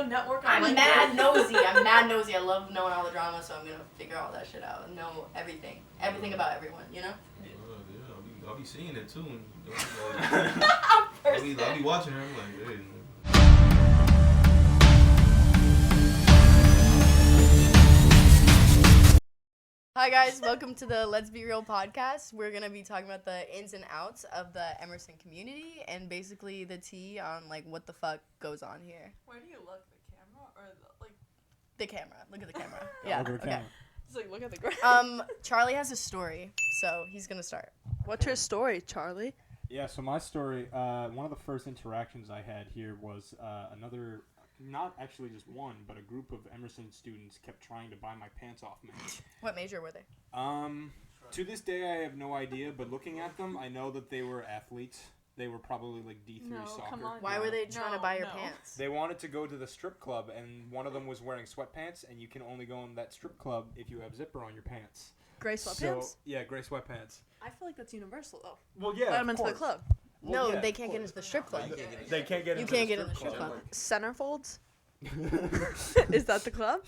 network. I'm mad nosy. I love knowing all the drama, so I'm gonna figure all that shit out and know everything about everyone. You know. Yeah, I'll be seeing it too. I'll be watching her. I'm like, hey. Hi guys, welcome to the Let's Be Real podcast. We're gonna be talking about the ins and outs of the Emerson community and basically the tea on like what the fuck goes on here. Where do you look, the camera or the camera? Look at the camera. Yeah. Look at the camera. Just like look at the ground. Charlie has a story, so he's gonna start. What's your story, Charlie? Yeah, so my story, one of the first interactions I had here was another, not actually just one, but a group of Emerson students kept trying to buy my pants off me. What major were they? To this day I have no idea, but looking at them, I know that they were athletes. They were probably like D3 soccer. Come on. Why were they trying to buy your pants? They wanted to go to the strip club, and one of them was wearing sweatpants, and you can only go in that strip club if you have zipper on your pants. Gray sweatpants? So, yeah, gray sweatpants. I feel like that's universal though. Well, yeah, Let them into the club. Well, No, yeah, they can't get into the strip club. They can't get. You into can't the get in the strip club. Centerfolds? Is that the club?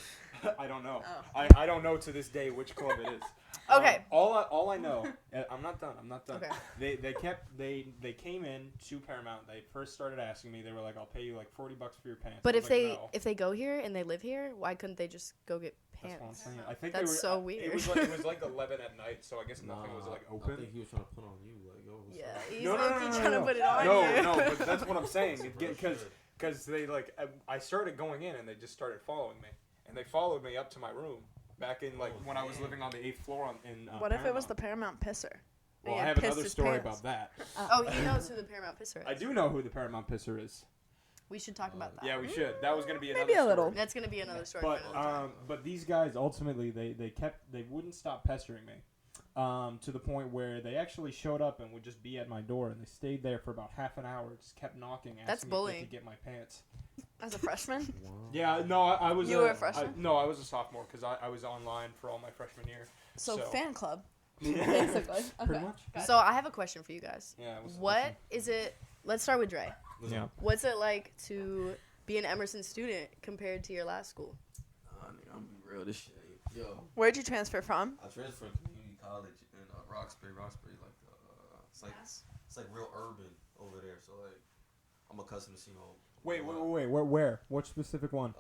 I don't know. Oh. I don't know to this day which club it is. Okay. All I know. I'm not done. Okay. They came in to Paramount. They first started asking me. They were like, "I'll pay you like $40 for your pants." But I was if they go here and they live here, why couldn't they just go get pants? That's what I'm saying. I think That's they were, so weird. It was like 11 at night, so I guess nothing was like open. I think he was trying to put on you, like, yo. Yeah, he's No, trying to put it on you. No, but that's what I'm saying. Because they like, I started going in and they just started following me, and they followed me up to my room back in like when I was living on the 8th floor in. What if it was the Paramount pisser? Well, And I he have pissed another his story pants. about that. Oh, he knows who the Paramount Pisser is. I do know who the Paramount Pisser is. We should talk about that. Yeah, we should. That was gonna be another Maybe a story. little. That's gonna be another story. But for another time. but these guys ultimately they wouldn't stop pestering me, to the point where they actually showed up and would just be at my door, and they stayed there for about half an hour, just kept knocking, asking That's me if bullying. they could get my pants. As a freshman? Wow. Yeah, no, I was. You were a freshman? I was a sophomore because I was online for all my freshman year. So fan club, Yeah. basically. Pretty Okay. much. So I have a question for you guys. Yeah. What is it? Let's start with Dre. Yeah. What's it like to be an Emerson student compared to your last school? I'm gonna be real. This shit, yo. Where'd you transfer from? I transferred to community college in Roxbury, like it's like real urban over there. So like, I'm accustomed to seeing all. Wait. Where? What specific one?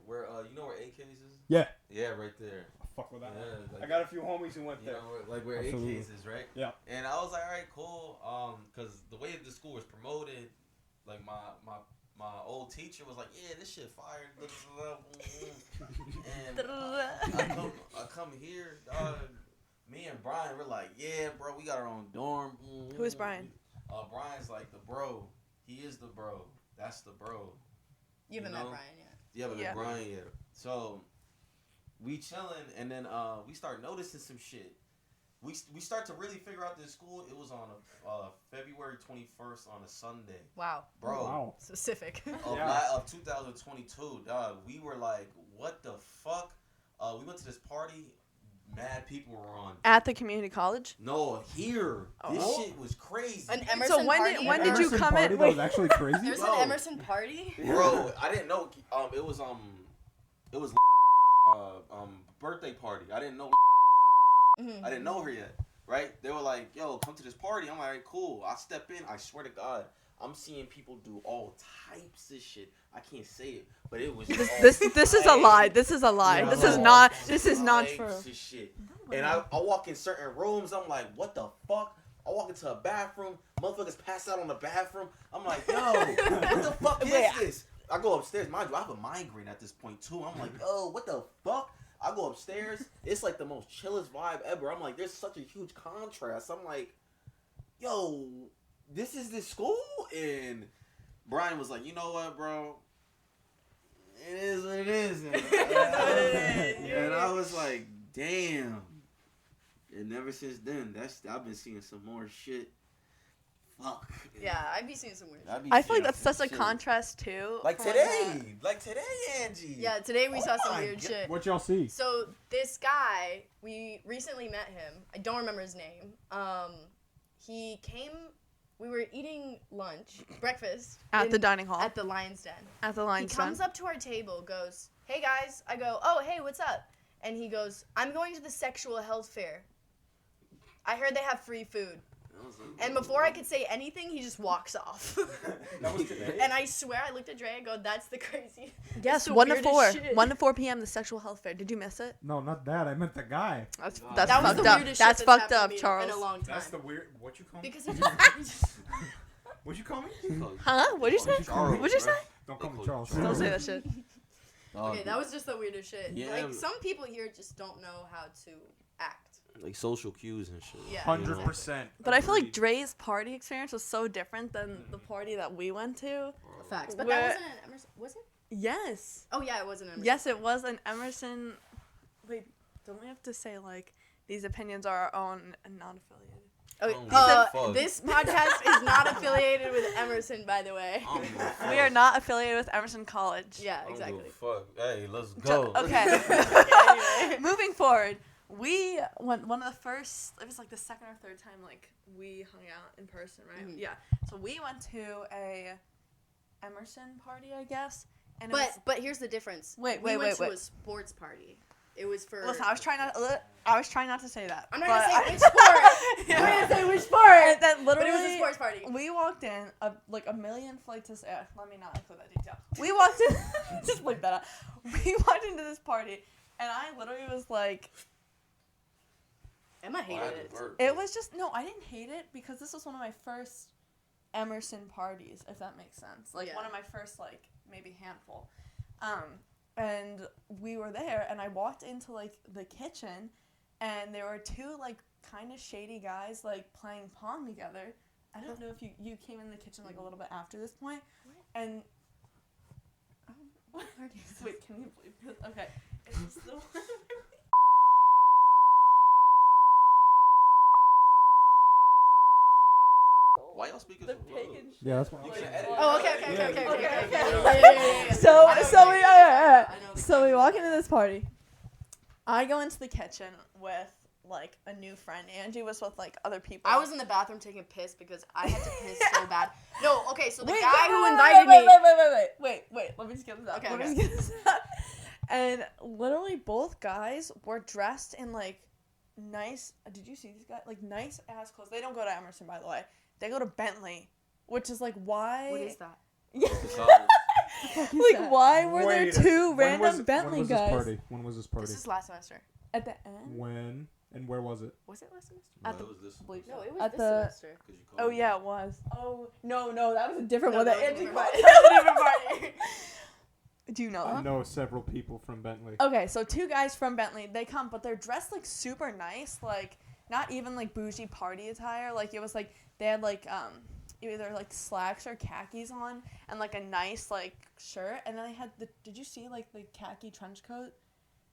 Where you know where AKs is? Yeah. Yeah, right there. Fuck with that. Yeah, One. like, I got a few homies who went you there. know, like where Absolutely. AKs is, right? Yeah. And I was like, all right, cool. Cause the way the school was promoted, like my old teacher was like, yeah, this shit fire. And I come here, dog. Me and Brian, we're like, yeah, bro, we got our own dorm. Who is Brian? Brian's like the bro. He is the bro. That's the bro. You haven't You met know? Brian yet. Yeah, but Yeah. Brian, yeah. So we chilling, and then we start noticing some shit. We start to really figure out this school. It was on February 21st on a Sunday. Wow. Bro. Wow. Specific. Of 2022, dog. We were like, what the fuck? We went to this party. Mad people were on. At the community college? No, here. Oh. This shit was crazy. An Emerson So when party? did you Emerson come party in? That Wait. was actually crazy. There's Bro. an Emerson party? Bro, I didn't know. It was birthday party. I didn't know. Mhm. I didn't know her yet, right? They were like, yo, come to this party. I'm like, all right, cool. I step in. I swear to God, I'm seeing people do all types of shit. I can't say it, but it was This is a lie. This is a lie. Yeah, This no. is not. This is not types true. of shit. And I walk in certain rooms. I'm like, what the fuck? I walk into a bathroom. Motherfuckers pass out on the bathroom. I'm like, yo, what the fuck is this? I go upstairs. Mind you, I have a migraine at this point, too. I'm like, oh, what the fuck? I go upstairs. It's like the most chillest vibe ever. I'm like, there's such a huge contrast. I'm like, yo, this is this school? And Brian was like, you know what, bro? It is what it is. And I was like, damn. And ever since then, I've been seeing some more shit. Fuck. Yeah, I'd be seeing some weird shit. I feel like that's such a contrast too. Like from today, Angie. Yeah, today we saw some my weird God. shit. What y'all see? So this guy, we recently met him. I don't remember his name. He came we were eating breakfast. At the dining hall. At the Lion's Den. At the Lion's Den. He comes up to our table, goes, "Hey guys." I go, "Oh, hey, what's up?" And he goes, "I'm going to the sexual health fair. I heard they have free food." And before I could say anything, he just walks off. That was today? And I swear, I looked at Dre and go, "That's the crazy." Yes, the 1 to weirdest 4. shit. 1 to 4 p.m. the sexual health fair. Did you miss it? No, not that. I meant the guy. That's That That was fucked the up. weirdest That's shit fucked happened up, to me Charles. in a long time. That's the weird. What you call me? Because he just What you call me? Huh? What'd you say? Charles, What'd you bro. say? Don't call me Charles. Don't say that shit. Okay, that was just the weirdest shit. Yeah. Like, some people here just don't know how to act. Like social cues and shit. Yeah. 100%. But I feel like Dre's party experience was so different than the party that we went to. Facts. But Where- that wasn't an Emerson, was it? Yes. Oh, yeah, it wasn't an Emerson. Yes, it was an Emerson. Wait, don't we have to say, like, these opinions are our own and not affiliated? Okay, fuck. this podcast is not affiliated with Emerson, by the way. We are not affiliated with Emerson College. Yeah, exactly. Fuck. Hey, let's Ju- go. okay. Anyway. Moving forward, we went one of the first. It was like the second or third time like we hung out in person, right? Mhm. Yeah. So we went to a Emerson party, I guess. And it was, But here's the difference. Wait, we wait, went wait, to wait. a sports party. It was for. listen, I was trying not to say that. I'm not but gonna say which sport. I'm not gonna say which sport. And then But literally, it was a sports party. we walked in like a million flights of let me not include that detail. We walked in. Just bleep that out. We walked into this party, and I literally was like. Emma hated it. It was just no, I didn't hate it because this was one of my first Emerson parties, if that makes sense. Like one of my first like maybe handful. And we were there and I walked into like the kitchen and there were two like kind of shady guys like playing Pong together. I don't know if you came in the kitchen like a little bit after this point. And wait, can you believe this? Okay. It was the one Why y'all speaking the so low? pagan Yeah, that's what You I'm can saying. edit. Oh, okay. Okay. Yeah. So I know so the we kitchen. I know the so we kitchen. walk into this party. I go into the kitchen with like a new friend. Angie was with like other people. I was in the bathroom taking a piss because I had to piss so bad. No, okay, so the Wait, guy wait, who wait, invited wait, me. wait. Let me just get this out. Okay, Let me okay. just get this out. And literally, both guys were dressed in like nice. Did you see these guys? Like nice ass clothes. They don't go to Emerson, by the way. They go to Bentley, which is like why. What is that? Yeah. College. Like why were Wait, there two when random was- Bentley when was guys This party? When was this party? This is last semester. at the end? When and where was it? Was it last semester? At the was this? bleep. No, it was At this the- semester. Oh yeah, it was. Oh no, that was a different No, one. that That was a Angie different party. party. That was a different party. Do you know I them? know several people from Bentley. Okay, so two guys from Bentley, they come, but they're dressed like super nice, like not even like bougie party attire. Like it was like they had like either like slacks or khakis on and like a nice like shirt, and then they had the. Did you see like the khaki trench coat?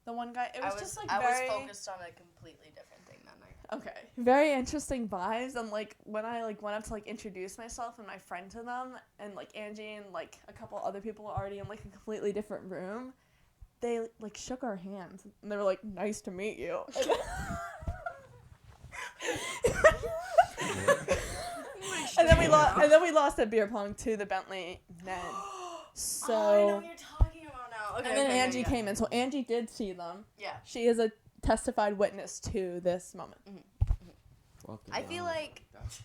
The one guy. It was just like I very. was focused on a completely different thing that night. Okay. Very interesting vibes, and like when I like went up to like introduce myself and my friend to them, and like Angie and like a couple other people were already in like a completely different room, they like shook our hands and they were like, "Nice to meet you." And then we lost at beer pong to the Bentley men. So Oh, I know what you're talking about now. Okay. and then okay, Angie yeah. came in, so Angie did see them. Yeah. She is a testified witness to this moment. I feel like That's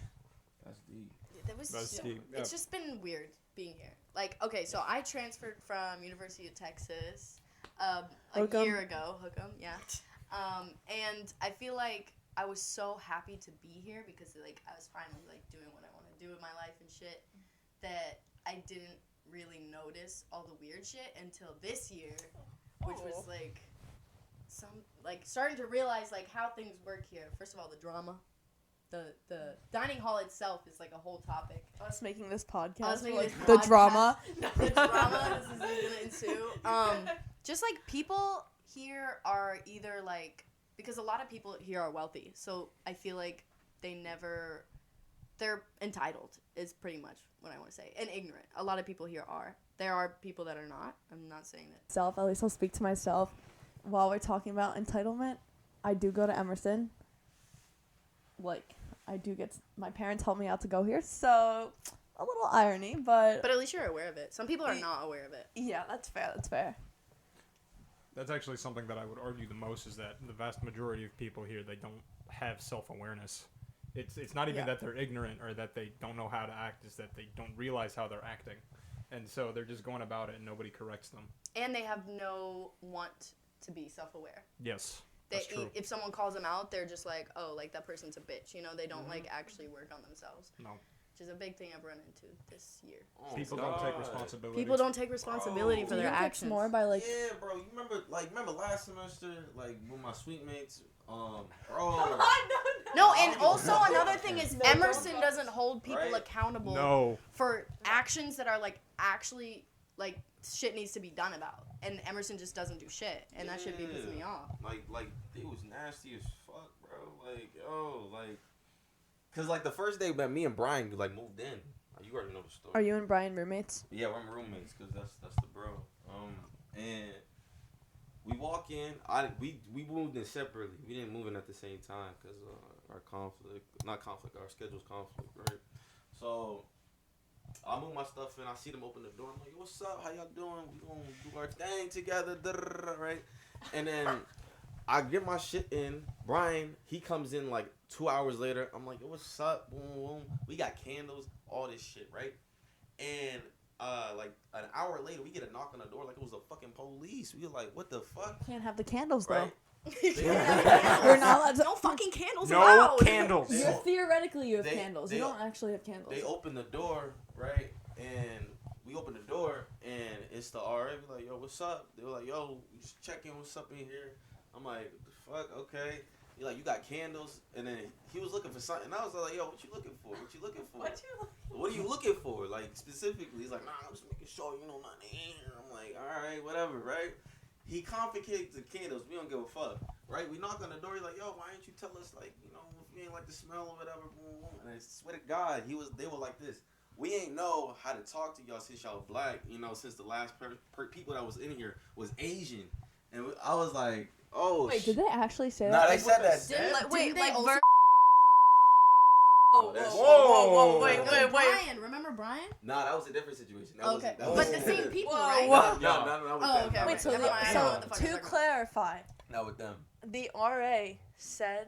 deep. that was. That's So, deep, it's just been weird being here. Like, okay, so I transferred from University of Texas a Hook'em. year ago. Hook'em, yeah. And I feel like I was so happy to be here because like I was finally like doing what I want to do with my life and shit that I didn't really notice all the weird shit until this year, which was like starting to realize like how things work here. First of all, the drama. The dining hall itself is like a whole topic. Us making this podcast, Us making like, this the podcast. drama. The drama this is gonna ensue. Just like people here are either like because a lot of people here are wealthy, so I feel like they're entitled is pretty much what I want to say, and ignorant. A lot of people here are. There are people that are not. I'm not saying that. At least I'll speak to myself. While we're talking about entitlement, I do go to Emerson. Like I do get my parents help me out to go here, so a little irony, but at least you're aware of it. Some people are not aware of it. Yeah, that's fair. That's actually something that I would argue the most is that the vast majority of people here, they don't have self-awareness. It's not even that they're ignorant or that they don't know how to act, it's that they don't realize how they're acting. And so they're just going about it and nobody corrects them. And they have no want to be self-aware. Yes, that's true. If someone calls them out, they're just like, oh, like that person's a bitch. You know, they don't like actually work on themselves. No. Which is a big thing I've run into this year. Oh, People don't take responsibility. People don't take responsibility for their actions. More by like yeah, bro. You remember last semester, like with my suite mates, bro. No, and also another thing is Emerson doesn't hold people accountable for actions that are like actually like shit needs to be done about, and Emerson just doesn't do shit, and that should be pissing me off. Like it was nasty as fuck, bro. Cause like the first day when me and Brian like moved in, you already know the story. Are you and Brian roommates? Yeah, we're roommates, cause that's the bro. And we walk in. We moved in separately. We didn't move in at the same time, cause our schedules conflict, right? So I move my stuff in. I see them open the door. I'm like, what's up? How y'all doing? We gonna do our thing together, right? And then I get my shit in. Brian, he comes in like 2 hours later. I'm like, yo, what's up? Boom, boom. We got candles, all this shit, right? And like an hour later, we get a knock on the door like it was the fucking police. We were like, what the fuck? Can't have the candles Right? though. We're not allowed to. No fucking candles No allowed. candles. Theoretically, you have candles. You don't actually have candles. They open the door, right? And we open the door, and it's the RA. We're like, yo, what's up? They were like, yo, we just checking what's up in here. I'm like, what the fuck? Okay. He's like, you got candles? And then he was looking for something. And I was like, yo, what you looking for? What you looking for? What are you looking for? Like, specifically. He's like, nah, I'm just making sure you know nothing in here. I'm like, all right, whatever, right? He confiscates the candles. We don't give a fuck, right? We knock on the door. He's like, yo, why didn't you tell us, like, you know, if you ain't like the smell or whatever, boom, boom. And I swear to God, they were like this. We ain't know how to talk to y'all since y'all black, you know, since the last people that was in here was Asian. And I was like, oh, wait, did they actually say nah, that? they said that. Wait, like Whoa, wait. Brian, remember Brian? Nah, that was a different situation. That Okay, was but the same people, right? No, that was them. Okay. Wait, so Never mind. I know what the fuck to you're talking clarify, Not with them. the RA said,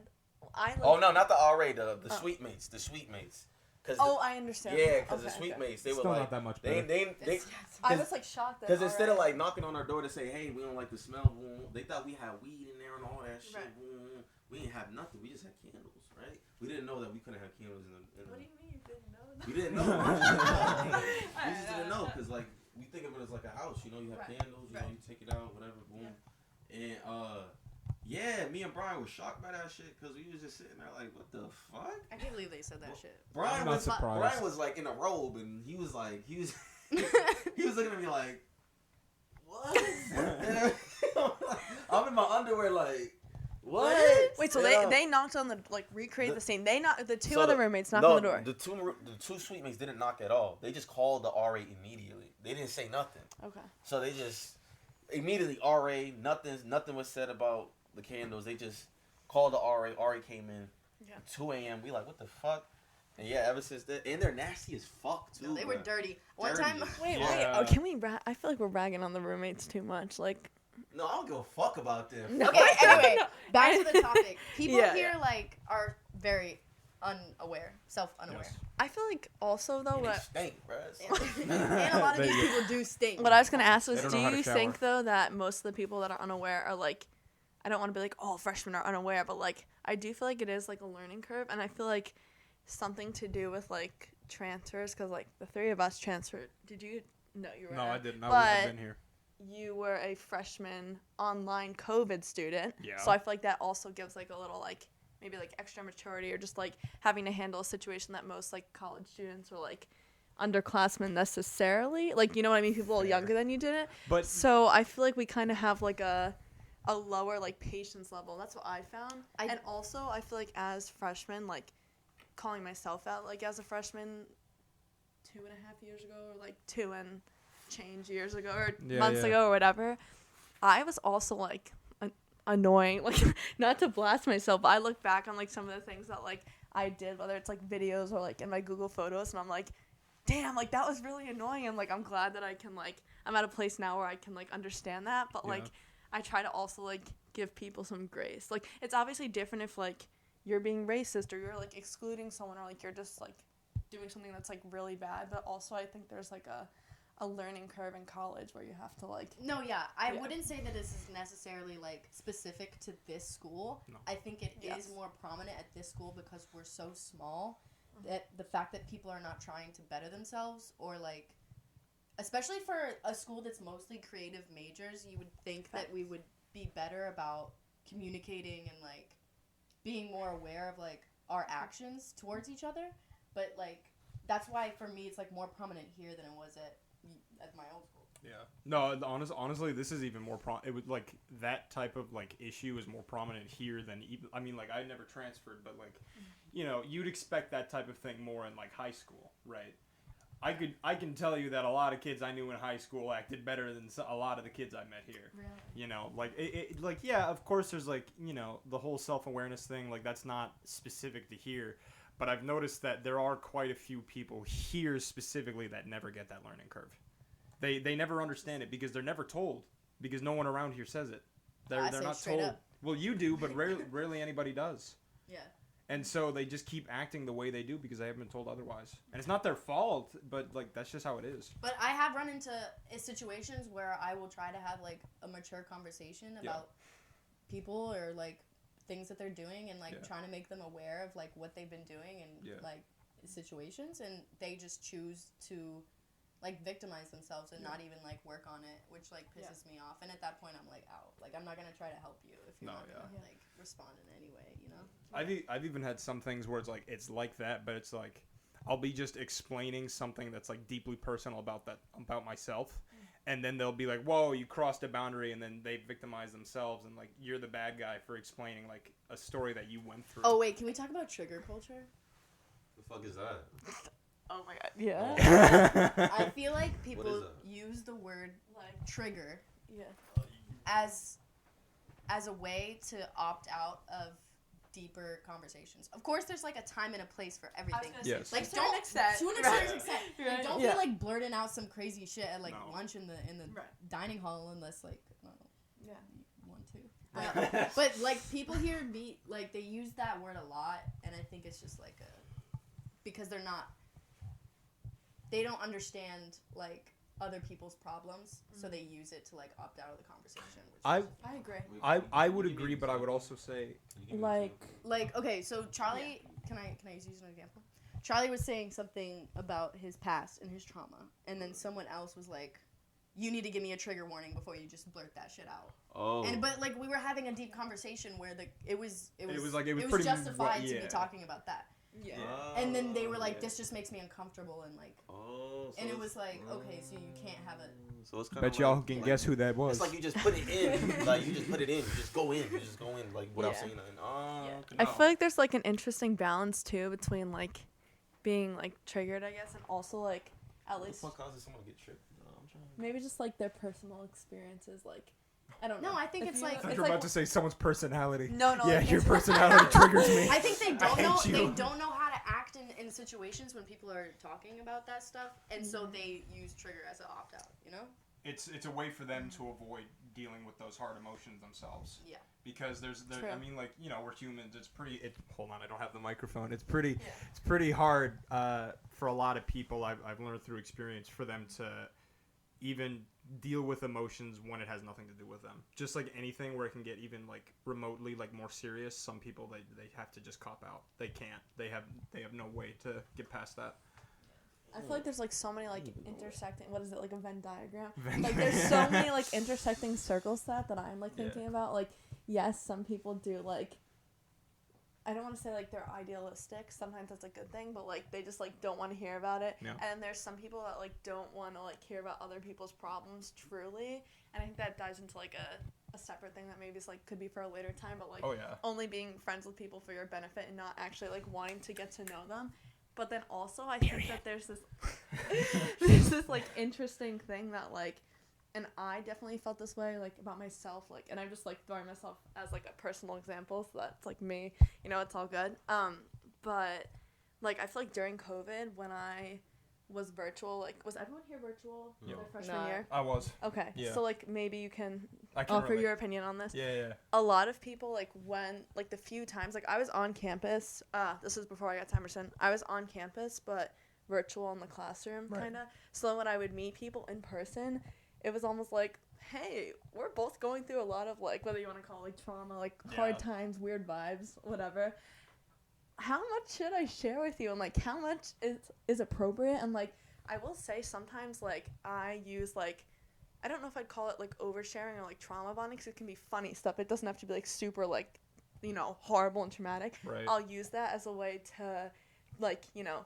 Oh no, not the RA, the sweet mates, I understand. Yeah, because the sweet mates, they Still were like, not that much better. they I was like shocked that because instead of like knocking on our door to say, hey, we don't like the smell, they thought we had weed in there and all that shit. Right. We didn't have nothing. We just had candles, right? We didn't know that we couldn't have candles in the What do you mean you didn't know that? We didn't know. We just didn't know because like we think of it as like a house, you know. You have candles, you know, you take it out, whatever, boom. And yeah, me and Brian were shocked by that shit because we was just sitting there like, what the fuck? I can't believe they said that shit. Brian I'm not surprised. Brian was like in a robe and he was looking at me like, what? I'm in my underwear like, what? Wait, so they knocked on the recreate the scene. They knocked the two So other roommates knocked on the door. The two suite mates didn't knock at all. They just called the RA immediately. They didn't say nothing. Okay. So they just immediately RA. Nothing was said about the candles. They just called the RA. RA came in. Yeah. 2 a.m. We like, what the fuck? And yeah, ever since then, and they're nasty as fuck too. No, they were dirty. One time. Wait. Yeah. Oh, can we? I feel like we're bragging on the roommates too much. Like. No, I don't give a fuck about them. Okay, anyway, back to the topic. People Yeah, here like are very unaware, self-unaware. Yes. I feel like also though And they what. stink, bro. And a lot of these people do stink. What I was gonna ask was, They don't do know how to you shower. think though that most of the people that are unaware are like, I don't want to be like, oh, freshmen are unaware, but like I do feel like it is like a learning curve, and I feel like something to do with like transfers, because like the three of us transferred. Did you? No, you were. No, I didn't. I But- wouldn't have been here. You were a freshman online COVID student. Yeah. So I feel like that also gives like a little like maybe like extra maturity, or just like having to handle a situation that most like college students or like underclassmen necessarily, like, you know what I mean, people Fair. younger than you did it. But So I feel like we kind of have like a lower like patience level. That's what I found. And also I feel like as freshmen, like calling myself out like as a freshman 2.5 years ago, or like 2 and change years ago, or months ago, or whatever, I was also like annoying. Like, not to blast myself, but I look back on, like, some of the things that, like, I did, whether it's, like, videos or, like, in my Google Photos, and I'm like, damn, like, that was really annoying, and, like, I'm glad that I can, like, I'm at a place now where I can, like, understand that, but, like, I try to also, like, give people some grace. Like, it's obviously different if, like, you're being racist or you're, like, excluding someone or, like, you're just, like, doing something that's, like, really bad, but also I think there's, like, a learning curve in college where you have to, like... No, I wouldn't say that this is necessarily, like, specific to this school. No. I think it is more prominent at this school because we're so small that the fact that people are not trying to better themselves or, like... Especially for a school that's mostly creative majors, you would think that we would be better about communicating and, like, being more aware of, like, our actions towards each other. But, like, that's why, for me, it's, like, more prominent here than it was at my old school. Yeah. No, honestly, this is even more it was, like, that type of, like, issue is more prominent here than even... I mean, like, I never transferred, but, like, you know, you'd expect that type of thing more in, like, high school, right? I can tell you that a lot of kids I knew in high school acted better than a lot of the kids I met here. Really? You know, like, like, yeah, of course there's, like, you know, the whole self-awareness thing, like, that's not specific to here. But I've noticed that there are quite a few people here specifically that never get that learning curve. They never understand it because they're never told. Because no one around here says it. They're not told. Up. Well, you do, but rarely anybody does. Yeah. And so they just keep acting the way they do because they haven't been told otherwise. And it's not their fault, but, like, that's just how it is. But I have run into situations where I will try to have, like, a mature conversation about people or, like, things that they're doing and, like, trying to make them aware of, like, what they've been doing and, like, situations. And they just choose to, like, victimize themselves and not even, like, work on it, which, like, pisses me off. And at that point, I'm, like, out. Like, I'm not going to try to help you if you're not going to, like, respond in any way, you know? I've even had some things where it's like that, but it's, like, I'll be just explaining something that's, like, deeply personal about myself, and then they'll be like, whoa, you crossed a boundary, and then they victimize themselves, and, like, you're the bad guy for explaining, like, a story that you went through. Oh, wait, can we talk about trigger culture? The fuck is that? Oh my god, yeah. I feel like people use the word, like, trigger as a way to opt out of deeper conversations. Of course, there's, like, a time and a place for everything. Yes. Like, to an extent. Like, don't be, like, blurting out some crazy shit at, like, lunch in the dining hall unless, like, you want to. But, like, people here they use that word a lot, and I think it's just, like, because they don't understand, like, other people's problems, so they use it to, like, opt out of the conversation. I agree. I would agree, but I would also say, like, okay, so Charlie, can I use an example? Charlie was saying something about his past and his trauma, and then someone else was like, you need to give me a trigger warning before you just blurt that shit out. Oh. But, like, we were having a deep conversation where it was pretty justified to be talking about that. Yeah. And then they were like, this just makes me uncomfortable, and, like, and it was like, okay, so you can't have it. So it's kind bet y'all can guess who that was. It's like you just put it in. Like, you just put it in. You just go in, like, without saying nothing. I feel like there's, like, an interesting balance, too, between, like, being, like, triggered, I guess, and also, like, at least... What causes someone to get tripped? Maybe just, like, their personal experiences, like... I don't know. No, I think it's like... You're about to say someone's personality. No. Yeah, your personality triggers me. I think they don't know. They don't know how to act in situations when people are talking about that stuff, and so they use trigger as an opt out. You know. It's a way for them to avoid dealing with those hard emotions themselves. Yeah. Because I mean, like, you know, we're humans. Hold on, I don't have the microphone. It's pretty hard for a lot of people. I've learned through experience for them to even deal with emotions when it has nothing to do with them. Just like anything where it can get even, like, remotely, like, more serious, some people they have to just cop out. They can't. They have no way to get past that. I feel like there's, like, so many, like, intersecting, what is it, like a Venn diagram? Like, there's so many, like, intersecting circles that I'm, like, thinking about. Like, yes, some people do, like, I don't want to say, like, they're idealistic. Sometimes that's a good thing, but, like, they just, like, don't want to hear about it. Yeah. And there's some people that, like, don't want to, like, hear about other people's problems truly. And I think that dives into, like, a separate thing that maybe is, like, could be for a later time, but, like, only being friends with people for your benefit and not actually, like, wanting to get to know them. But then also I think that there's this, like, interesting thing that, like, and I definitely felt this way, like, about myself, like, and I'm just, like, throwing myself as, like, a personal example, so that's, like, me, you know, it's all good, but, like, I feel like during COVID, when I was virtual, like, was everyone here virtual their freshman year? I was. Okay, yeah. so, like, maybe you can offer relate. Your opinion on this. Yeah. A lot of people, like, when, like, the few times, like, I was on campus, this was before I got to Emerson, I was on campus, but virtual in the classroom, kind of, so when I would meet people in person, it was almost like, hey, we're both going through a lot of, like, whether you want to call it, like, trauma, like, hard times, weird vibes, whatever. How much should I share with you? And, like, how much is appropriate? And, like, I will say sometimes, like, I use, like, I don't know if I'd call it, like, oversharing or, like, trauma bonding, because it can be funny stuff. It doesn't have to be, like, super, like, you know, horrible and traumatic. Right. I'll use that as a way to, like, you know,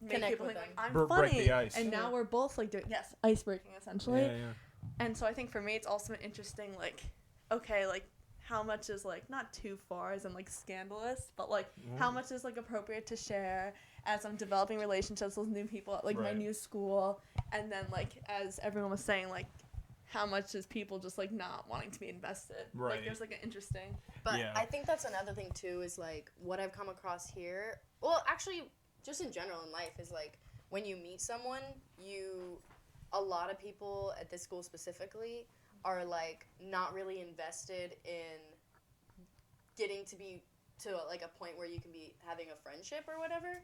make Connect people with think, them. like, I'm funny. Break the ice. And now we're both, like, doing, ice breaking, essentially. Yeah. And so I think for me, it's also an interesting, like, okay, like, how much is, like, not too far as in, like, scandalous, but, like, how much is, like, appropriate to share as I'm developing relationships with new people at, like, my new school, and then, like, as everyone was saying, like, how much is people just, like, not wanting to be invested. Right. Like, there's, like, an interesting. But I think that's another thing, too, is, like, what I've come across here, well, actually, just in general in life, is, like, when you meet someone, a lot of people at this school specifically are, like, not really invested in getting to be to, like, a point where you can be having a friendship or whatever,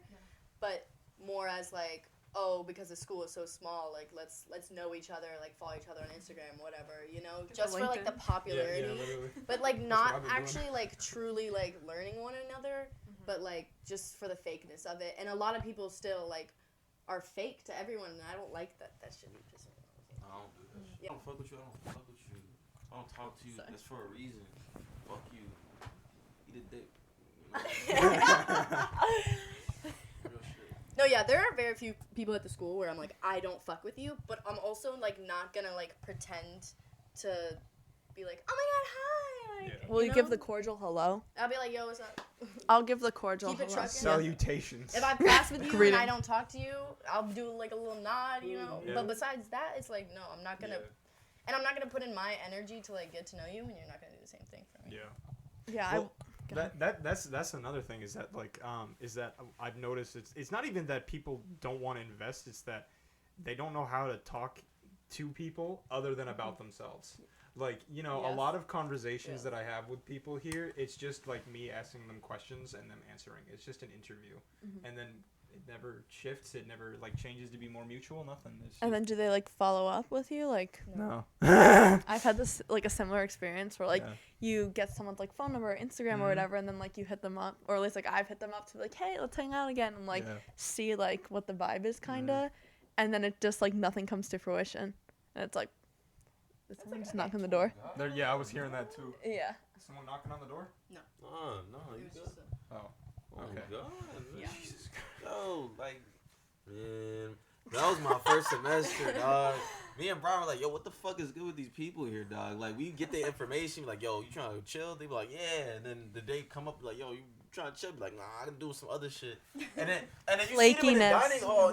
but more as, like, oh, because the school is so small, like, let's know each other, like, follow each other on Instagram, whatever, you know, just for, like, the popularity, but, like, not actually, like, truly, like, learning one another, but, like, just for the fakeness of it, and a lot of people still, like, are fake to everyone, and I don't like that shit be pissing me off. I don't do that shit. I don't fuck with you, I don't fuck with you. I don't talk to you, that's for a reason. Fuck you. Eat a dick. Real shit. No, yeah, there are very few people at the school where I'm like, I don't fuck with you, but I'm also, like, not gonna, like, pretend to be like, oh my god, hi! Like, Will you give the cordial hello? I'll be like, yo, what's up? I'll give the cordial Keep it hello. trucking. Salutations. If I pass with you Greeting. and I don't talk to you, I'll do, like, a little nod, you know? Yeah. But besides that, it's like, no, I'm not gonna... And I'm not gonna put in my energy to, like, get to know you, and you're not gonna do the same thing for me. Yeah, well, that's another thing is that, like, I've noticed it's not even that people don't want to invest, it's that they don't know how to talk to people other than about themselves. Like, you know, a lot of conversations that I have with people here, it's just like me asking them questions and them answering. It's just an interview. And then it never shifts, it never, like, changes to be more mutual, nothing. It's and then do they, like, follow up with you? Like, no. I've had this, like, a similar experience where, like, you get someone's, like, phone number or Instagram or whatever, and then, like, you hit them up, or at least, like, I've hit them up to be like, hey, let's hang out again, and, like, see, like, what the vibe is, kind of, and then it just, like, nothing comes to fruition, and it's like, did someone just knock on the door? I was hearing that too. Yeah. Is someone knocking on the door? No. No, you good? Oh. Okay. Oh, God. Yeah. Jesus Christ. Yo, like, man, that was my first semester, dog. Me and Brian were like, yo, what the fuck is good with these people here, dog? Like, we get the information, like, yo, you trying to chill? They be like, yeah. And then the day come up, like, yo, you trying to chill? Be like, nah, I can do some other shit. And then you see them in the dining hall,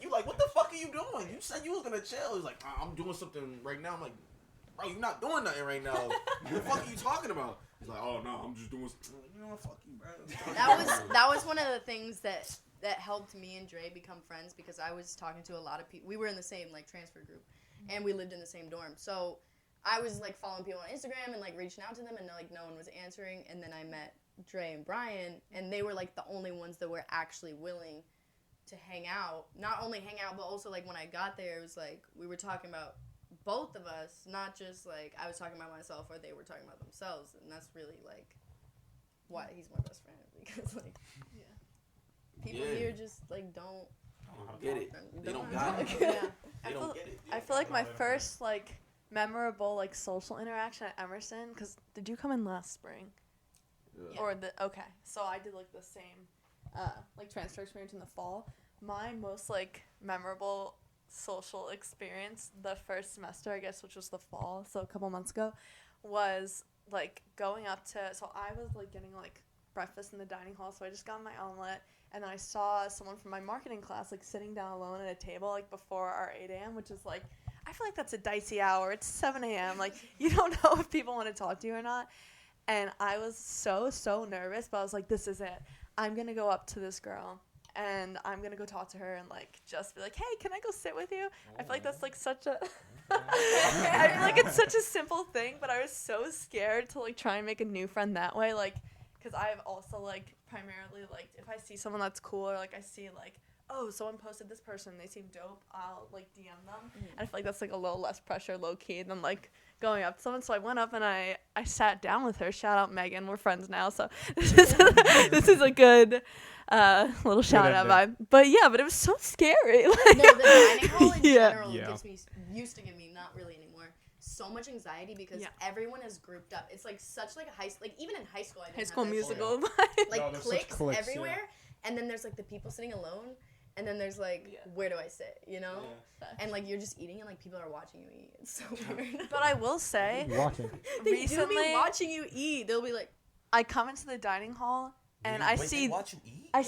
you like, what the fuck are you doing? You said you was gonna chill. He's like, I'm doing something right now. I'm like, bro, you're not doing nothing right now. What the fuck are you talking about? He's like, oh no, I'm just doing. You know, fuck you, bro. That was one of the things that helped me and Dre become friends, because I was talking to a lot of people. We were in the same, like, transfer group, and we lived in the same dorm. So I was, like, following people on Instagram and, like, reaching out to them, and, like, no one was answering. And then I met Dre and Brian, and they were, like, the only ones that were actually willing to hang out. Not only hang out, but also, like, when I got there, it was like we were talking about both of us, not just, like, I was talking about myself or they were talking about themselves. And that's really, like, why he's my best friend, because, like, people here just, like, don't get it. They don't got it. Yeah. They don't get it. I feel like my first, like, memorable, like, social interaction at Emerson, because did you come in last spring? Yeah. Or okay, so I did, like, the same, like, transfer experience in the fall. My most, like, memorable social experience the first semester, I guess, which was the fall, so a couple months ago, was, like, going up to, so I was, like, getting, like, breakfast in the dining hall, so I just got my omelet, and then I saw someone from my marketing class, like, sitting down alone at a table, like, before our 8 a.m., which is, like, I feel like that's a dicey hour. It's 7 a.m. Like, you don't know if people want to talk to you or not. And I was so nervous, but I was like, this is it. I'm going to go up to this girl, and I'm going to go talk to her and, like, just be like, hey, can I go sit with you? I feel like that's, like, such a... I feel like it's such a simple thing, but I was so scared to, like, try and make a new friend that way. Like, because I've also, like, primarily, like, if I see someone that's cool or, like, I see, like, oh, someone posted this person, they seem dope, I'll, like, DM them. And I feel like that's, like, a little less pressure, low-key, than, like, going up to someone. So I went up and I sat down with her. Shout out Megan. We're friends now, so this is a good little shout-out vibe. But, yeah, but it was so scary. Like, no, the dining hall in general used to give me, not really anymore, so much anxiety because everyone is grouped up. It's, like, such, like, a even in high school, I didn't High School have Musical. Like, cliques everywhere, and then there's, like, the people sitting alone. And then there's, like, where do I sit, you know? Yeah. And, like, you're just eating and, like, people are watching you eat. It's so weird. But I will say, recently, be watching you eat. They'll be like, I come into the dining hall and I watch you eat? I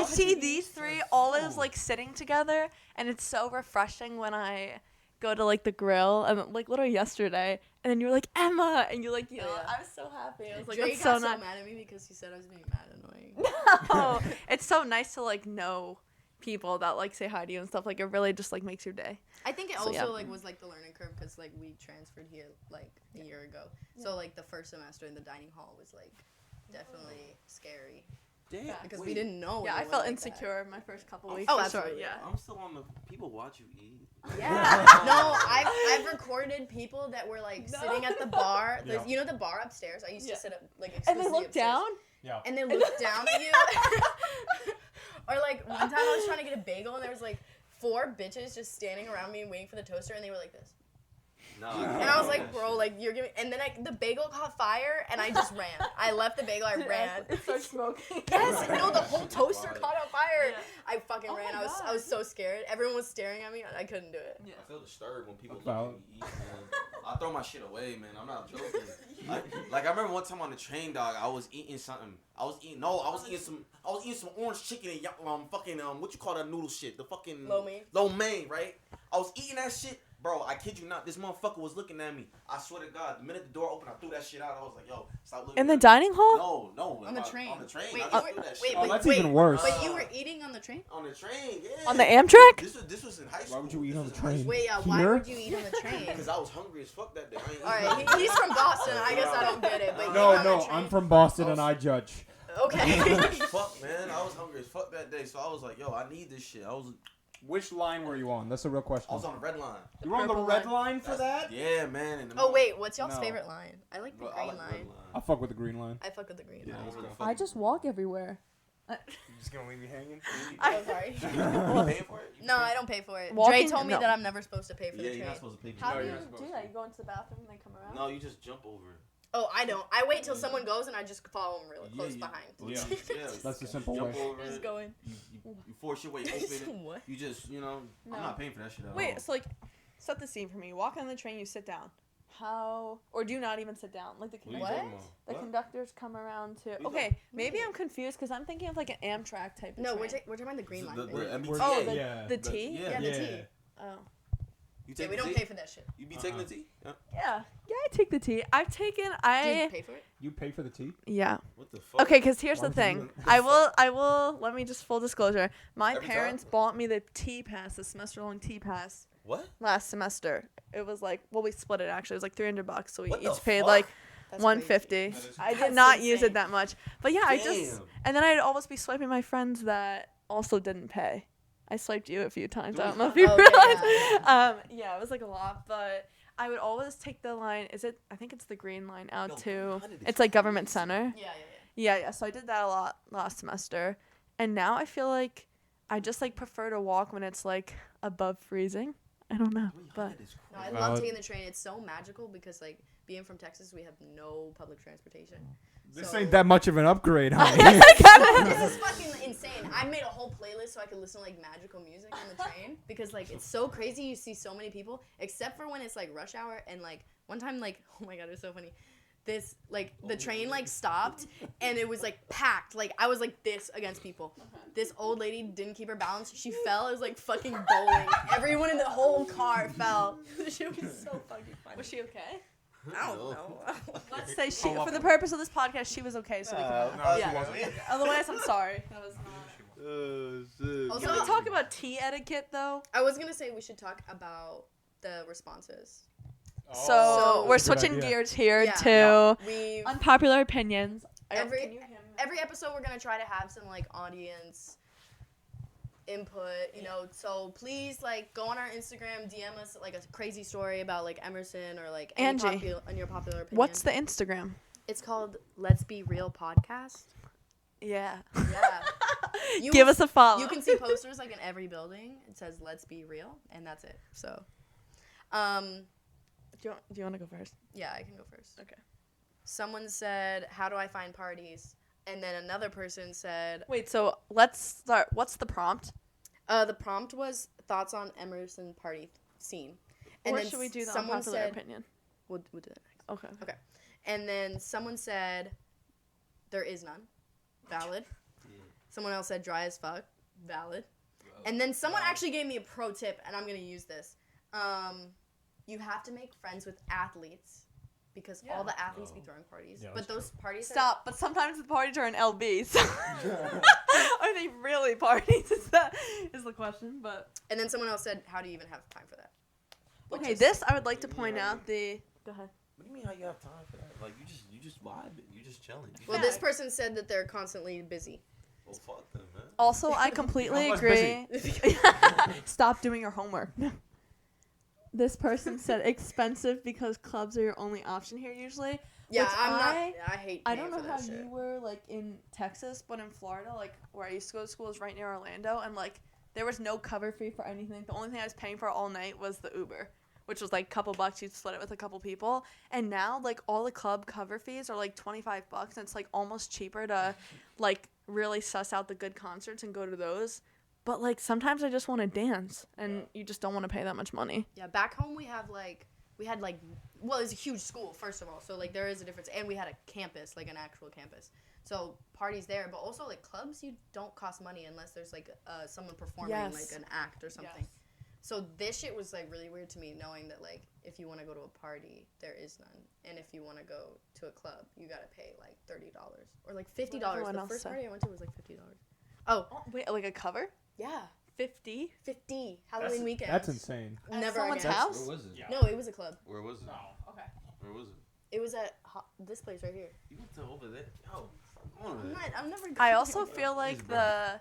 see these three always, like, sitting together. And it's so refreshing when I go to, like, the grill. And, like, literally yesterday. And then you were like, Emma. And you, like, you know, I was so happy. I was like, Drake that's so got nice. so mad at me because he said I was being mad annoying. No. It's so nice to, like, know people that, like, say hi to you and stuff. Like, it really just, like, makes your day. I think it also like was, like, the learning curve because, like, we transferred here, like, a year ago. So, like, the first semester in the dining hall was, like, definitely scary. Damn. Because we didn't know. Yeah, I felt insecure my first couple weeks. Oh, absolutely. Sure, yeah. I'm still on the people watch you eat. Yeah. No, I've recorded people that were, like, sitting at the bar. You know the bar upstairs? I used to sit up, like, exclusively and they look upstairs. down? Yeah. And they look down at you. Or, like, one time I was trying to get a bagel, and there was, like, 4 bitches just standing around me and waiting for the toaster, and they were like this. No. And I was like, bro, like, you're giving... And then the bagel caught fire, and I just ran. I left the bagel, I ran. It started smoking. Yes, no, the whole toaster caught on fire. Yeah. I fucking ran. I was so scared. Everyone was staring at me. I couldn't do it. I feel disturbed when people look at me eat, man. I throw my shit away, man. I'm not joking. Like I remember one time on the train, dog. I was eating something. I was eating some orange chicken and fucking what you call that noodle shit? The fucking lo mein, right? I was eating that shit. Bro, I kid you not, this motherfucker was looking at me. I swear to God, the minute the door opened, I threw that shit out. I was like, yo, stop looking. In the dining hall? No. On the train. On the train. Wait, I threw that shit. That's even worse. But you were eating on the train? On the train, yeah. On the Amtrak? This was in high school. Why would you eat on the train? Wait, why would you eat on the train? Because I was hungry as fuck that day. Alright, he's from Boston. I guess I don't get it. But No, I'm from Boston and I judge. Okay. Fuck, man. I was hungry as fuck that day. So I was like, yo, I need this shit. Which line were you on? That's a real question. I was on the red line. You were on the red line for that? Yeah, man. Oh, wait. What's y'all's favorite line? I like the green line. I fuck with the green line. I fuck with the green line. I just walk everywhere. You just gonna leave me hanging? Oh, sorry. You paying for it? No, I don't pay for it. Walking? Dre told me that I'm never supposed to pay for the train. Yeah, you're not supposed to pay for How it. do you do that? You go into the bathroom and they come around? No, you just jump over it. Oh, I don't. I wait till someone goes and I just follow them really close behind. Yeah. That's the simple way. Just going. You force your way open. What? You just, I'm not paying for that shit at all. Wait, so, like, set the scene for me. You walk on the train, you sit down. How? Or do you not even sit down? Like, the conductors come around to... Okay, maybe I'm confused because I'm thinking of, like, an Amtrak type of train. We're talking about the green line. The T? Yeah, the T. Oh. We don't pay for that shit. You be taking the tea? Yeah, I take the tea. I've taken... Do you pay for it? You pay for the tea? Yeah. What the fuck? Okay, because here's the thing. I will, let me just full disclosure. My parents bought me the tea pass, the semester-long tea pass. What? Last semester. It was like, we split it actually. It was like $300, so we each paid fuck? like That's $150. I did not use it that much. But yeah, and then I'd always be swiping my friends that also didn't pay. I swiped you a few times. I don't know if you realized. Yeah, it was like a lot, but I would always take the line. I think it's the green line out to. It's like Government Center. Yeah. So I did that a lot last semester, and now I feel like I just like prefer to walk when it's like above freezing. I don't know, but no, I love taking the train. It's so magical because like being from Texas, we have no public transportation. This ain't that much of an upgrade, huh? This is fucking insane. I made a whole playlist so I could listen to like magical music on the train because like it's so crazy. You see so many people, except for when it's like rush hour and like one time like oh my god, it was so funny. this, like, the train, like, stopped, and it was, like, packed. Like, I was, like, this against people. This old lady didn't keep her balance. She fell. It was, like, fucking bowling. Everyone in the whole car fell. She was so fucking funny. Was she okay? I don't know. Let's say she, for the purpose of this podcast, she was okay, so we can No, she yeah. wasn't. Otherwise, I'm sorry. That was not... Shit. Also, Can we talk about tea etiquette, though? I was going to say we should talk about the responses. So we're that's a good switching idea. gears here Yeah. to We've unpopular opinions. Every- Can you hear me? every episode we're gonna try to have some like audience input, you know. So please like go on our Instagram, DM us like a crazy story about like Emerson or like any Angie, your popular opinion. What's the Instagram? It's called Let's Be Real Podcast. Yeah. Yeah. Give us a follow. You can see posters like in every building. It says Let's Be Real, and that's it. So, Do you want to go first? yeah, I can go first. Okay. Someone said, "How do I find parties?" And then another person said, Wait, so let's start. What's the prompt? the prompt was thoughts on Emerson party scene. And Or then should we do the someone unpopular said, opinion? We'll do that next. Okay. And then someone said, there is none. Valid. Someone else said dry as fuck. Valid. And then someone actually gave me a pro tip, and I'm going to use this. You have to make friends with athletes because all the athletes be throwing parties. Yeah, but those parties Stop. But sometimes the parties are in LBs. Are they really parties? Is the question? But And then someone else said, how do you even have time for that? Which okay, is- this I would like to point out the. Go ahead. What do you mean how you have time for that? Like you just vibing, you just chilling. Well, this person said that they're constantly busy. Well, fuck them, man. Also, I completely How much agree. Stop doing your homework. This person said expensive because clubs are your only option here usually. Yeah, Which I hate I paying don't know for how that shit. you were like in Texas, but in Florida, like where I used to go to school is right near Orlando, and like there was no cover fee for anything. The only thing I was paying for all night was the Uber, which was like a couple bucks. You'd split it with a couple people, and now like all the club cover fees are like $25, and it's like almost cheaper to like really suss out the good concerts and go to those. But like sometimes I just want to dance, and you just don't want to pay that much money. Yeah, back home we had well, it's a huge school first of all, so like there is a difference, and we had a campus, like an actual campus. So parties there, but also like clubs, you don't cost money unless there's like someone performing like an act or something. Yes. So this shit was like really weird to me, knowing that like if you want to go to a party, there is none, and if you want to go to a club, you gotta pay like $30 or like $50. everyone The else first said. party I went to was like $50. Oh, Oh, wait, like a cover? yeah, 50? $50 Halloween weekend. That's insane. At Never someone's again. house? Where was it? Yeah. No, it was a club. Where was it? Okay. Where was it? It was at this place right here. You went to over there. Yo, come on, man. I'm never. I also going. feel like the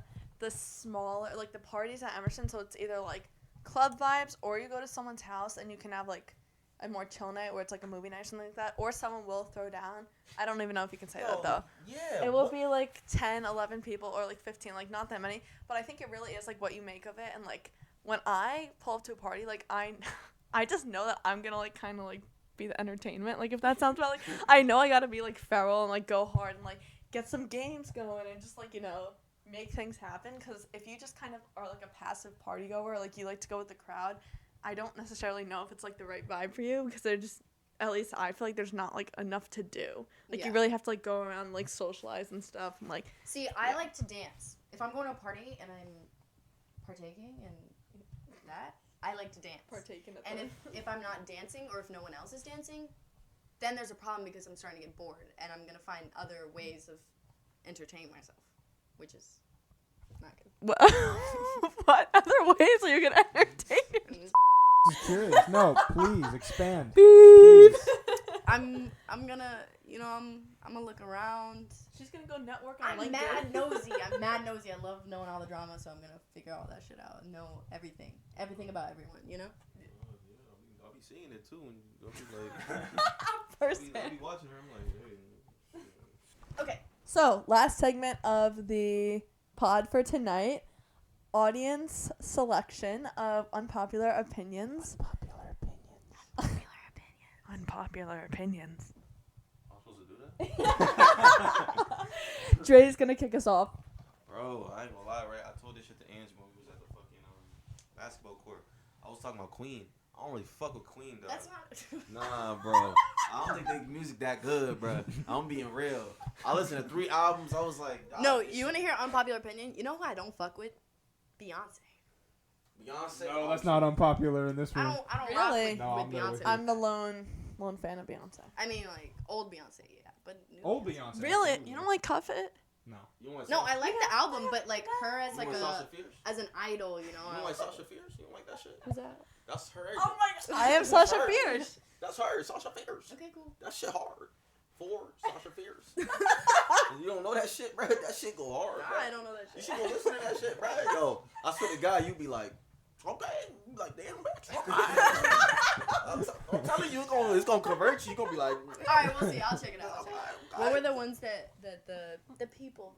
smaller, like the parties at Emerson, so it's either like club vibes or you go to someone's house and you can have like a more chill night where it's like a movie night or something like that, or someone will throw down. I don't even know if you can say that though. Yeah. It will be like 10, 11 people or like 15, like not that many, but I think it really is like what you make of it. And like when I pull up to a party, like I just know that I'm gonna like kind of like be the entertainment, like if that sounds bad, like I know I gotta be like feral and like go hard and like get some games going and just like, you know, make things happen. Because if you just kind of are like a passive party goer, like you like to go with the crowd, I don't necessarily know if it's like the right vibe for you, because they're just, at least I feel like there's not like enough to do. Like you really have to like go around and like socialize and stuff and like. See, I like to dance. If I'm going to a party and I'm partaking in that, I like to dance. Partake in it. And if I'm not dancing or if no one else is dancing, then there's a problem because I'm starting to get bored and I'm gonna find other ways of entertaining myself, which is not good. What other ways are you gonna entertain? Just curious. No, please expand. Beep. I'm gonna, you know, I'm gonna look around. She's gonna go network on I'm LinkedIn. mad nosy. I'm mad nosy. I love knowing all the drama, so I'm gonna figure all that shit out and know everything about everyone. You know. I'll be seeing it too, and I'll be like, I'll be watching her. I'm like, hey. Okay. So, last segment of the pod for tonight. Audience selection of unpopular opinions. Unpopular opinions. I'm supposed to do that? Dre's gonna kick us off. Bro, I ain't gonna lie, right? I told this shit to Angie when we was at the fucking basketball court. I was talking about Queen. I don't really fuck with Queen, though. That's not. Nah, bro. I don't think they music that good, bro. I'm being real. I listened to 3 albums. I was like, no, you want to hear unpopular opinion? You know who I don't fuck with? Beyonce. Beyonce. No, that's not unpopular in this room. I don't Really? rock with Beyonce. I'm the lone fan of Beyonce. I mean, like old Beyonce, yeah, but new Old Beyonce. Really? You don't like Cuff It? No. No, I like the album, but like her as like Sasha Fierce? as an idol, you know. You don't like Sasha Fierce? You don't like that shit? Who's that? That's her. Oh my god. I am Sasha Fierce. That's her, Sasha Fierce. Okay, cool. That shit hard. For Sasha Fierce. You don't know that shit, bro? That shit go hard, Nah, bro. I don't know that You shit. should go listen to that shit, bro. Yo, I swear to God, you be like, okay. You be like, damn, bitch. I'm telling you, it's gonna convert you. You're gonna be like, Alright, we'll see. I'll check it out. What were the ones that the people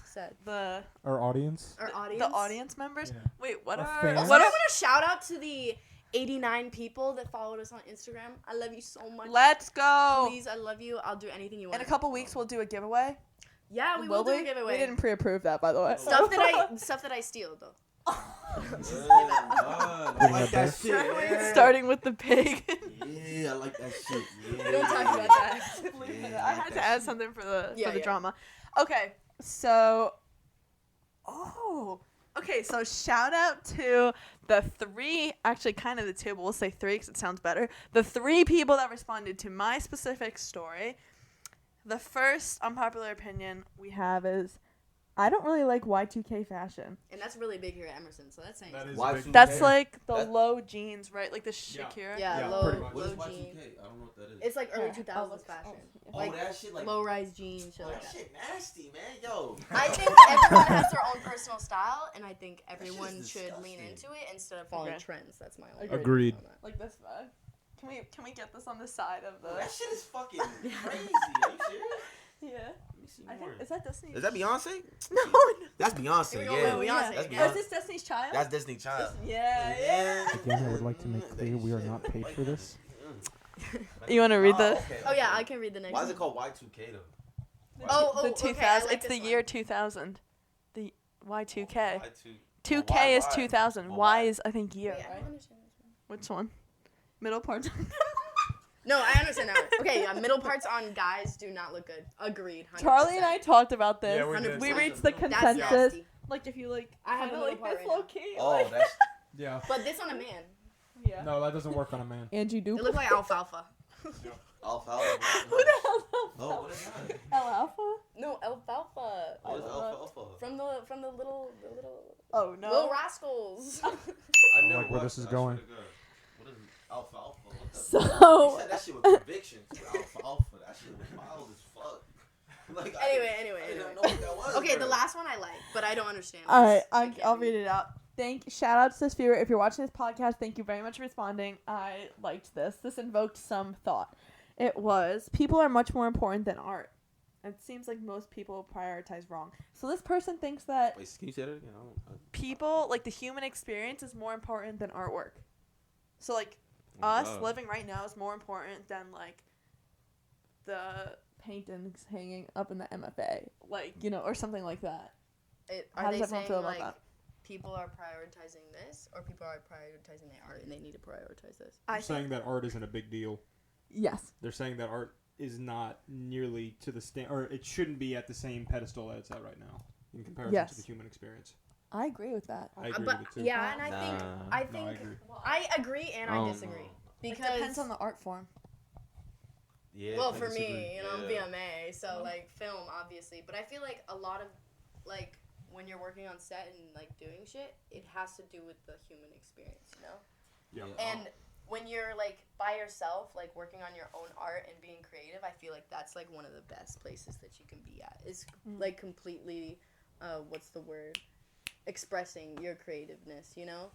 said? Our audience. Our audience? The audience members? Yeah. Wait, what Our are... fans? What I want to shout out to the 89 people that followed us on Instagram. I love you so much. Let's go. Please, I love you. I'll do anything you want. In a couple weeks, we'll do a giveaway. Yeah, we will do a giveaway. We didn't pre-approve that, by the way. Stuff that I steal though. I like that shit. Yeah. Starting with the pig. Yeah, I like that shit. Yeah. We don't talk about that. Yeah, I had to add something for the Yeah. drama. Okay, so shout out to the 3, actually kind of the 2, but we'll say 3 because it sounds better. The 3 people that responded to my specific story. The first unpopular opinion we have is, I don't really like Y2K fashion. And that's really big here at Emerson, so that's saying. That is Why a big two- That's like the That- low jeans, right? Like the Yeah. Shakira. Yeah, Yeah, low pretty much. What is low Y2K? jeans. I don't know what that is. It's like early Yeah. 2000s fashion. Oh, Like that shit like low rise jeans, shit like that that. shit nasty, man. Yo. I think everyone has their own personal style, and I think everyone shit's should lean disgusting. into it instead of following Okay. trends. That's my only Agreed. on that. Like this vibe. Can we get this on the side of the? That shit is fucking crazy. Are you serious? Yeah. Let me see I more. think, is that Destiny? Is that Beyonce? No. That's Beyonce. Here we go, Yeah. Beyonce. Yeah. That's Oh, Beyonce. is this Destiny's Child? That's Disney Child. Yeah. Again, I would like to make clear we are not paid for this. You want to read the? Okay, Oh yeah, okay. I can read the next Why is one. it called Y2K though? Oh, the okay, 2000. I like It's the this year one. 2000. The Y2K. Y2. 2K Why? is 2000. Well, Y why? is I think year. Wait, I Right? don't understand this one. Which one? Middle part. No, I understand that one. Okay, yeah, middle parts on guys do not look good. Agreed. 100%. Charlie and I talked about this. Yeah, we did. We 100%. reached the That's consensus. nasty. Like if you like, I have kinda a like middle part this right low now. key. Oh, like- that's Yeah. But this on a man. yeah. No, that doesn't work on a man. Angie It Dupe. look like alfalfa. alfalfa. Who the hell's Oh, what is that? Alfalfa? No, alfalfa. What is I love alfalfa? From the little Oh no. Little Rascals. I like never where watched this is that. I swear going. to God. What is alfalfa? What the So. You said that shit with conviction. Alfalfa. That shit was mild as fuck. Like, Anyway. I didn't know what that was. Okay, bro. the last one I like, but I don't understand. All right, I can't I'll read it out. Shout out to this viewer. If you're watching this podcast, thank you very much for responding. I liked this. This invoked some thought. It was, people are much more important than art. It seems like most people prioritize wrong. So this person thinks that Wait, can you say that again? people, like the human experience is more important than artwork. So like us living right now is more important than like the paintings hanging up in the MFA. Like, you know, or something like that. Are How they does everyone saying feel about like that? people are prioritizing this, or people are prioritizing their art and they need to prioritize this? They're saying that art isn't a big deal. Yes. They're saying that art is not nearly to the or it shouldn't be at the same pedestal that it's at right now in comparison Yes. to the human experience. I agree with that. I agree But with it too. yeah, and I think Nah. I No, think I agree. I agree and I don't disagree know. because It depends on the art form. Yeah. well, I for disagree. me, you know, I'm Yeah. BMA, so like film obviously, but I feel like a lot of like when you're working on set and like doing shit, it has to do with the human experience, you know? Yeah. And when you're like by yourself, like working on your own art and being creative, I feel like that's like one of the best places that you can be at. Is like completely, what's the word? Expressing your creativeness, you know?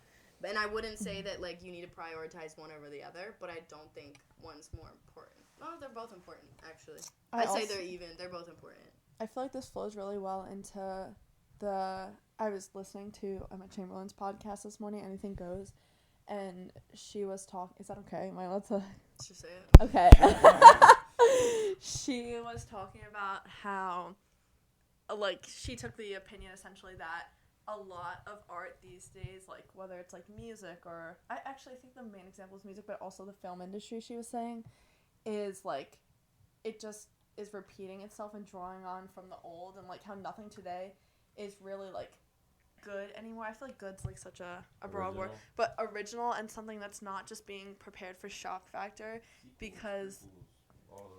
And I wouldn't say that like you need to prioritize one over the other, but I don't think one's more important. No, they're both important actually. I'd say they're even. They're both important. I feel like this flows really well into I was listening to Emma Chamberlain's podcast this morning, Anything Goes, and she was talking, is that okay? Am I allowed to? Just say it. Okay. She was talking about how, like, she took the opinion essentially that a lot of art these days, like, whether it's, like, music or, I actually think the main example is music, but also the film industry, she was saying, is like, it just is repeating itself and drawing on from the old, and like how nothing today is really like good anymore. I feel like good's like such a broad word, but original and something that's not just being prepared for shock factor, because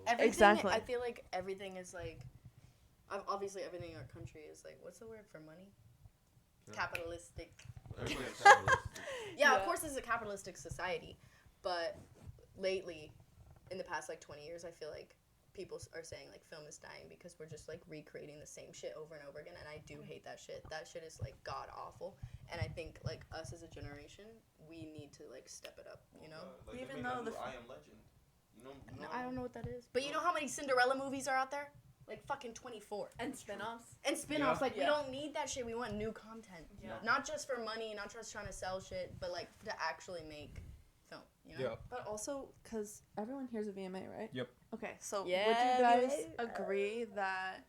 everything, exactly. I feel like everything is like, obviously everything in our country is like, what's the word for money? Yeah. Capitalistic. Yeah, of course it's a capitalistic society, but lately, in the past like 20 years, I feel like people are saying like film is dying because we're just like recreating the same shit over and over again, and I do hate that shit. That shit is like god awful, and I think like us as a generation, we need to like step it up, you know? Like even though I Am Legend, you know no, I don't know what that is, but you know how many Cinderella movies are out there? Like fucking 24. And spin-offs. Yeah. Like we don't need that shit. We want new content. Yeah. Not just for money, not just trying to sell shit, but like to actually make film, you know? Yeah. But also, because everyone here's a VMA, right? Yep. Okay, so Yeah, would you guys VMA. agree that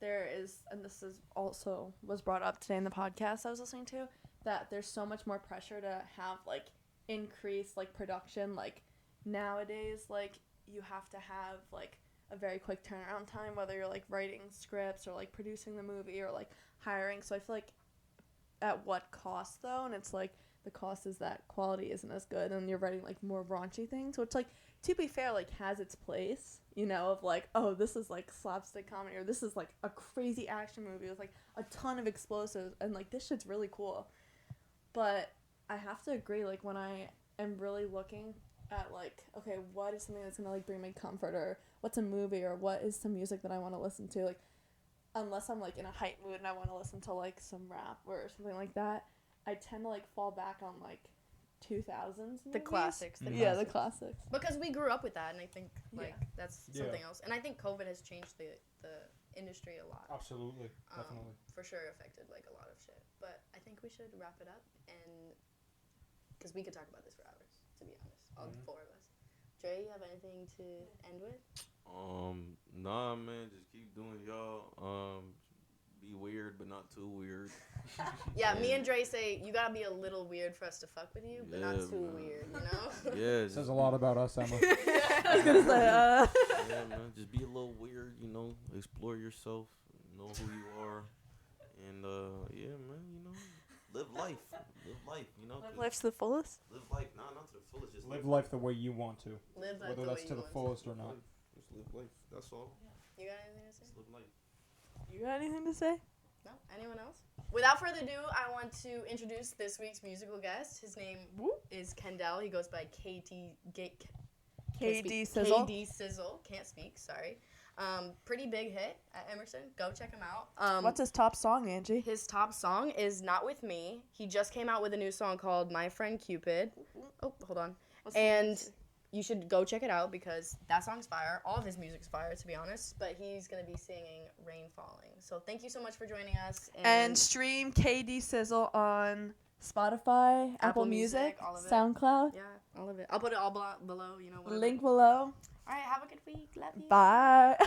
there is, and this is also was brought up today in the podcast I was listening to, that there's so much more pressure to have like increased like production, like nowadays, like you have to have like a very quick turnaround time, whether you're like writing scripts or like producing the movie or like hiring. So I feel like at what cost though? And it's like the cost is that quality isn't as good, and you're writing like more raunchy things, which like, to be fair, like has its place, you know, of like, oh, this is like slapstick comedy, or this is like a crazy action movie with like a ton of explosives, and like this shit's really cool. But I have to agree, like when I am really looking at like, okay, what is something that's gonna like bring me comfort, or what's a movie, or what is some music that I want to listen to, like unless I'm like in a hype mood and I want to listen to like some rap or something like that, I tend to like fall back on like 2000s movies. The classics. The classics. Because we grew up with that, and I think like that's something else. And I think COVID has changed the industry a lot. Absolutely, definitely. For sure affected like a lot of shit. But I think we should wrap it up, and because we could talk about this for hours, to be honest, all four of us. Dre, you have anything to end with? Nah, man, just keep doing y'all. Be weird, but not too weird. Yeah, me and Dre say you gotta be a little weird for us to fuck with you, but not too weird, you know? Yeah. Says a lot about us, Emma. I was gonna say, Yeah, man, just be a little weird, you know, explore yourself, know who you are, and, yeah, man, you know, live life, you know. Live life to the fullest? Live life, not to the fullest, just live life the way you want to. Live life whether the that's way to you the want fullest or not. Just live life, that's all. You got anything to say? Just live life. You got anything to say? No? Anyone else? Without further ado, I want to introduce this week's musical guest. His name is Kendall. He goes by KD Sizzle. KD Sizzle. Can't speak, sorry. Pretty big hit at Emerson. Go check him out. What's his top song, Angie? His top song is Not With Me. He just came out with a new song called My Friend Cupid. Oh, hold on. And you should go check it out because that song's fire. All of his music's fire, to be honest. But he's going to be singing Rain Falling. So thank you so much for joining us. And stream KD Sizzle on Spotify, Apple Music, all of it. SoundCloud. Yeah, all of it. I'll put it all below, you know. Whatever. Link below. All right, have a good week. Love you. Bye.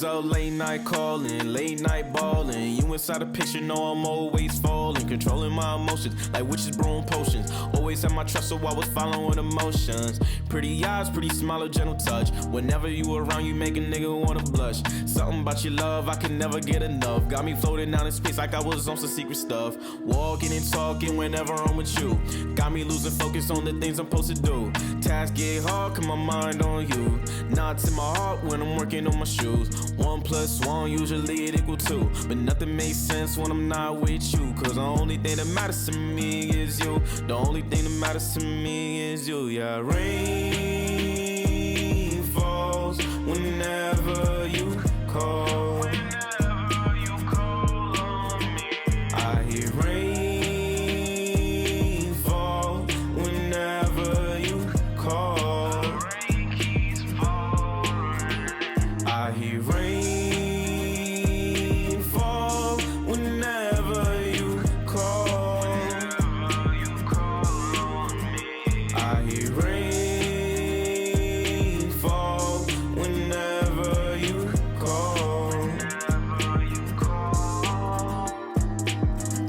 Out late night calling, late night balling. You inside the picture, know I'm always falling. Controlling my emotions like witches brewing potions. Always had my trust, so I was following emotions. Pretty eyes, pretty smile, a gentle touch. Whenever you around, you make a nigga wanna blush. Something about your love, I can never get enough. Got me floating down in space like I was on some secret stuff. Walking and talking whenever I'm with you. Got me losing focus on the things I'm supposed to do. Tasks get hard, cause my mind on you. Knots in my heart when I'm working on my shoes. 1 + 1, usually it equal 2. But nothing makes sense when I'm not with you. Cause the only thing that matters to me is you. The only thing that matters to me is you. Yeah, rain falls whenever you call.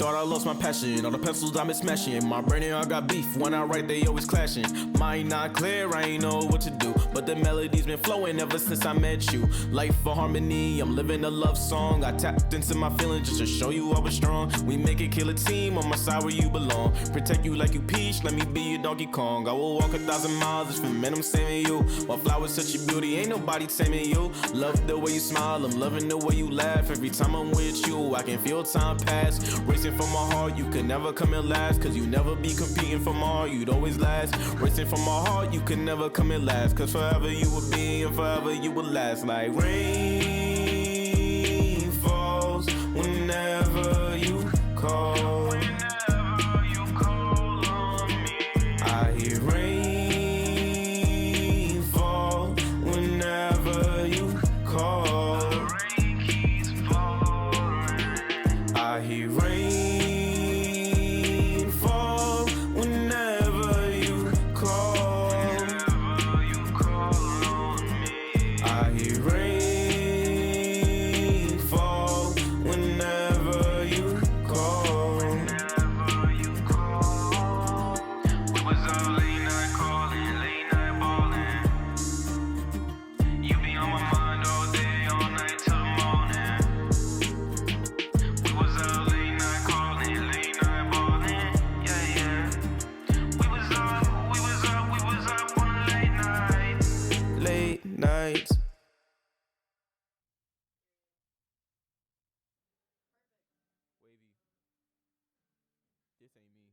thought I lost my passion. All the pencils I been smashing. In my brain, I got beef. When I write, they always clashing. Mind not clear, I ain't know what to do. But the melody's been flowing ever since I met you. Life for harmony, I'm living a love song. I tapped into my feelings just to show you I was strong. We make it kill a team on my side where you belong. Protect you like you Peach, let me be your Donkey Kong. I will walk 1,000 miles just for men, I'm saving you. While flowers such a beauty, ain't nobody taming you. Love the way you smile, I'm loving the way you laugh. Every time I'm with you, I can feel time pass. Racing for my heart, you can never come in last. Cause you never be competing for my heart, you'd always last. Racing for my heart, you can never come in last. Cause forever you will be and forever you will last. Like rain falls whenever you call. I hear rain fall whenever you call. I hear rain fall whenever you call. I hear rain fall whenever you call. We was up late night calling, late night balling. You be on my mind all day, all night till the morning. We was up late night calling, late night balling. Yeah, yeah. We was up on a late night. Late nights. Wavy. This ain't me.